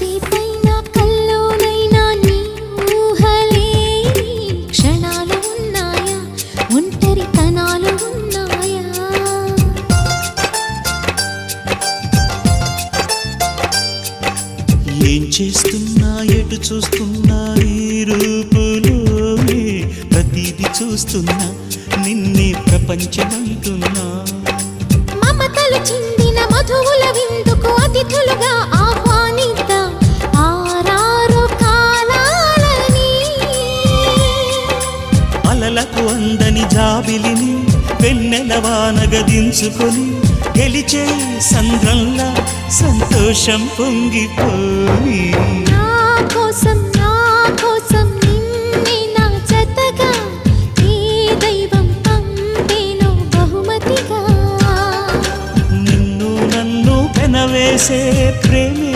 కాసేపైనా కల్లోనైనా నీ ఊహలే క్షణాలు ఉన్నాయా, ఒంటరితనాలు ఉన్నాయా? ఏం చేస్తున్నా ఎటు చూస్తున్నా ఈ రూపులోనే ప్రతిదీ చూస్తున్నా నిన్నే ప్రపంచమంటున్నా. మమతలు చిందిన మధువుల విందుకు అతిథులుగా ఆహ్వానిద్దాం ఆరారు కాలాలని. అలలకు అందని జాబిలిని వెన్నెల వానగదించుకొని గెలిచే సంద్రంలా సంతోషం పొంగిపోయి. నా కోసం నిన్నే నా జతగా ఏ దైవం పంపేనో బహుమతిగా. నిన్ను నన్ను పెనవేసే ప్రేమే